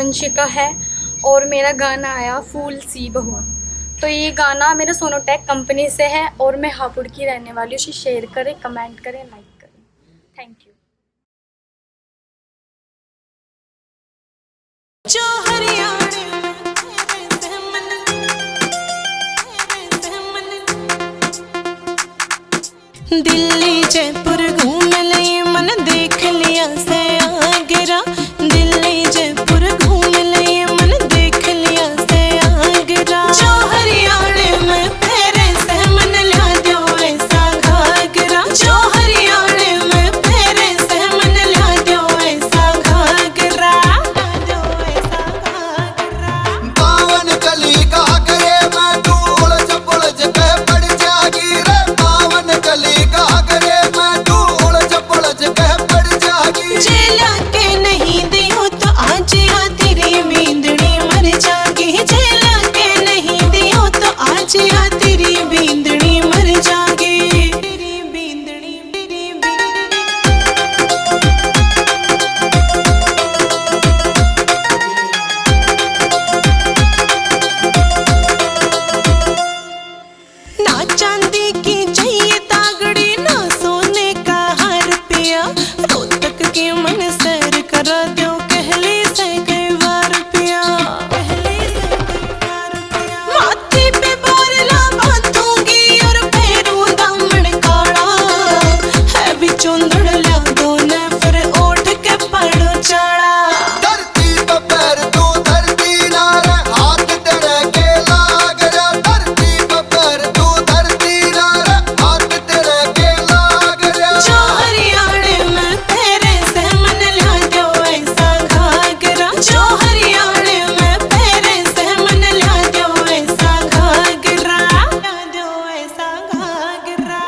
वंशिका है और मेरा गाना आया फूल सी बहू। तो ये गाना मेरे सोनोटेक कंपनी से है और मैं हापुड़ की रहने वाली हूँ। शेयर करें, कमेंट करें, लाइक करें। Thank you. जो दिल्ली जयपुर घूम लई मन देख लिया से आगरा। दिल्ली जयपुर घूम लई मन देख लिया से आगरा। जो हरियाणे में फेरे से मन ला दो ऐसा घाघरा। जो हरियाणे में फेरे से मन ला दो ऐसा घाघरा। पावन कली घाघरे में तू उलझ पुलझ के पड़ जागी रे। पावन कली घाघरे में तू उलझ पुलझ के पड़ जागी। जेला के नहीं दियो तो आज या तेरी बींदड़ी मर जागी। जेला के नहीं दियो तो आज या तेरी बींदड़ी मर जागी। तेरी बींदड़ी ना चांदी की चाहिए तागड़ी, ना सोने का हार पिया। रोहतक के मन सैर करा दो कहले से कई बार पिया। माथे पे बोरला बांधूंगी और पैरों दामन काला। है भी चुंदड़ ला दो न फिर ओठ के पड़ो चाड़ा। धरती पे पैर तू धरती ना रे, हाथ तेरे के लाग रे। धरती पे पैर तू धरती ना रे, हाथ तेरे के लाग रे। जो हरियाणे में फेरे से मन ला दो ऐसा घाघरा। जो हरियाणे में फेरे से मन ला दो ऐसा घाघरा। ला दो ऐसा घाघरा।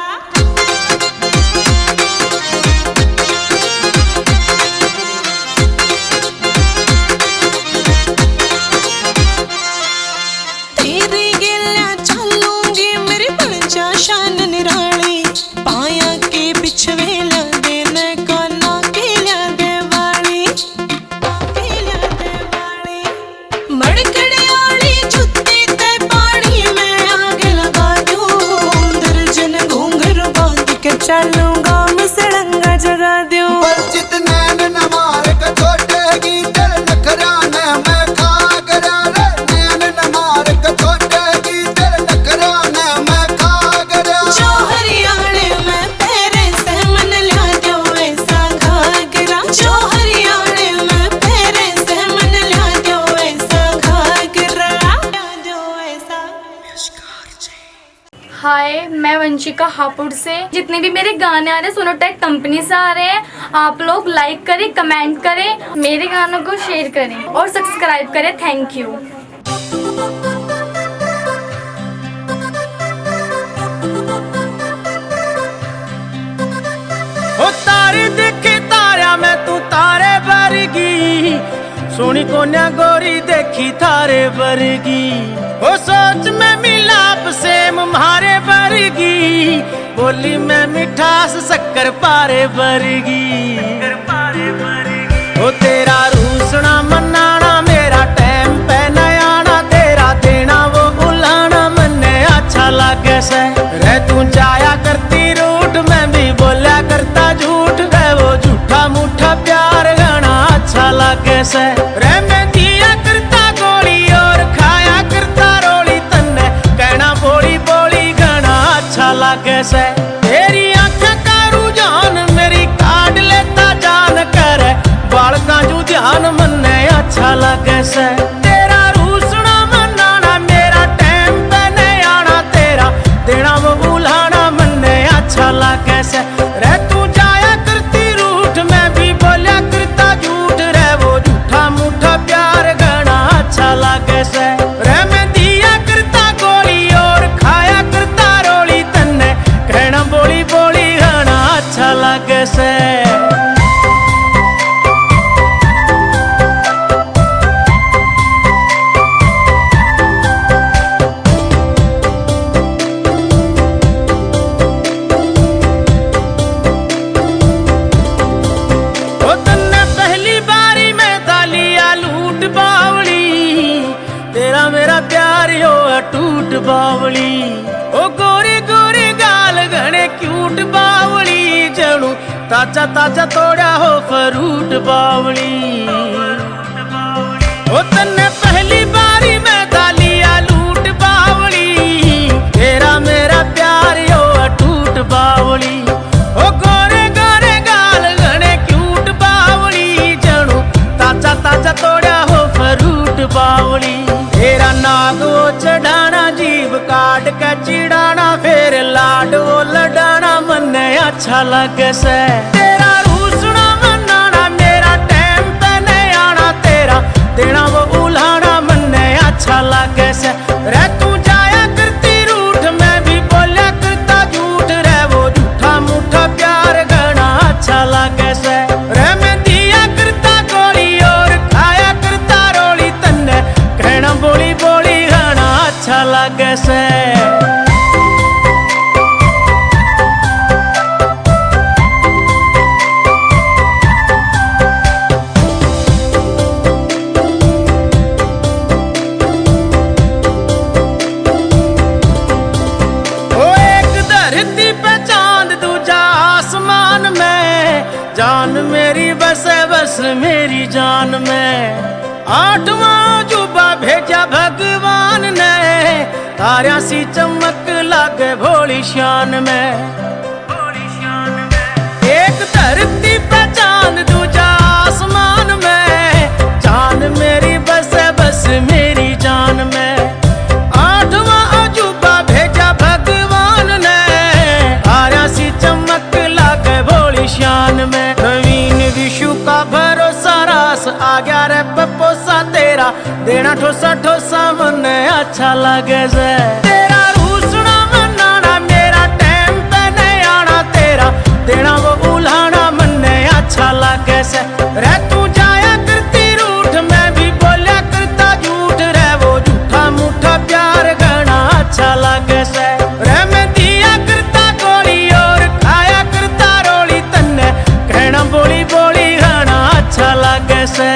तेरे गिला चलूंगी मेरी बन जा शान निराली। पाया के बिछवे ला देने काना के ला देवाली। मड़कड़ियाली जुत्ती ते पानी में आग लगा दूं। दर्जन घूंघर बांध के चलूंगा मसड़ंगा जगा दूं। पर जितने न मार के छोटेगी तेरे नखरा ने मैं खाग रे। नैन न मार के छोटेगी तेरे नखरा ने मैं खाग रे। जो हरियाणे में फेरे से मन ला दो ऐसा घाघरा। जो हरियाणे में फेरे से मन ला दो ऐसा घाघरा। ला दो ऐसा। हाय, मैं वंशिका हापुड़ से। जितने भी मेरे गाने आ रहे हैं सोनोटेक कंपनी से आ रहे हैं। आप लोग लाइक करें, कमेंट करें, मेरे गानों को शेयर करें और सब्सक्राइब करें। Thank you. ओ तारे देखे तारा मैं तू तारे वर्गी। सोनी कोन्या गोरी देखी थारे वर्गी। ओ सोच में मिलाप सेम मारे वर्गी। बोली मैं मिठास शक्कर पारे वर्गी। ओ तेरा रूसना मनाना मेरा टाइम पे नयाना। तेरा देना वो बुलाना मन्ने अच्छा लागे से। रे तू जाया करती रूठ मैं भी बोला करता झूठ। रे वो झूठा मूठा प्यार गाना अच्छा लागे से। रे मैं दिया करता गोली और खाया करता रोली। तन्ने कहना बोली बोली गाना अच्छा लागे से। तेरी आंखें का रुझान मेरी काट लेता जान कर। बाल का जू ध्यान मन्ने अच्छा लागे से। तेरा रूसना मनाना मेरा टाइम पे नहीं आना। तेरा देना वो बुलाना मन्ने अच्छा लागे से। रे तू जाया करती रूठ मैं भी बोला करता झूठ। रे वो झूठा मूठा प्यार गाना अच्छा लागे से। रे मैं दिया करता गोली और खाया करता रोली। तन्ने कहना बोली बोली गाना अच्छा लागे से। बावली ओ गोरी गोरी गाल घने क्यूट बावली जणू ताजा ताजा तोड़ा हो फ्रूट बावली ओ तन्ने पहली बारी मैं दालिया लूट बावली तेरा मेरा प्यार यो अटूट बावली ओ गोरे गोरे गाल घने क्यूट बावली जणू ताजा ताजा तोड़ा हो फ्रूट बावली तेरा नाग वो चढ़ाना जीभ काट के चिड़ाना फिर लाड वो लडाना मन्ने अच्छा लगे से तेरा रूसना मनाना मेरा टाइम पे नहीं आना तेरा देना वो उलाना मन्ने अच्छा लगे से रे तू जाया करती रूठ मैं भी बोला करता झूठ रे वो झूठा मूठा प्यार घना अच्छा लगे से रे मैं दिया करता गोली और खाया करता रोली तन्ने कहना बोली बोली घना अच्छा लगे से जान मेरी बस बस मेरी जान में आठवां जुबा भेजा भगवान ने तारा सी चमक लागे भोली शान में एक धरती पे चांद दूजा आसमान में जान मेरी बस बस मेरी जान में आठवां अजूबा भेजा भगवान ने तारा सी चमक लागे भोली शान में विशु का भरोसा रास आ गया रे पपोसा तेरा देना ठोसा ठोसा मन अच्छा लगे से तेरा रूसना मनाना मेरा टाइम पे नहीं आना तेरा देना वो उलाना मन अच्छा लगे से रे तू जाया करती रूठ मैं भी बोला करता झूठ रे वो झूठा मूठा प्यार घना अच्छा लगे से रे मैं दिया करता गोली और खाया करता रोली तन्ने कहना बोली बोली घना अच्छा लगे से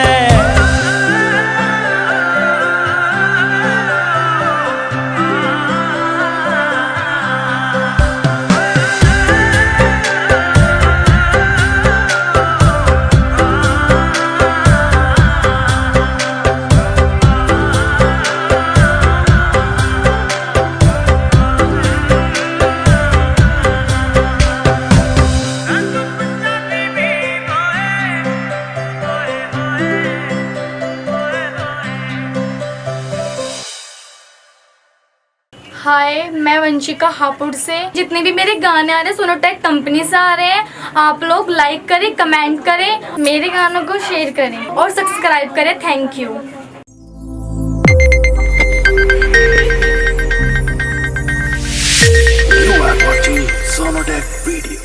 हाय, मैं वंशिका हापुड़ से। जितने भी मेरे गाने आ रहे हैं सोनोटेक कंपनी से आ रहे हैं, आप लोग लाइक करें, कमेंट करें, मेरे गानों को शेयर करें और सब्सक्राइब करें। Thank you. You are watching Sonotech video.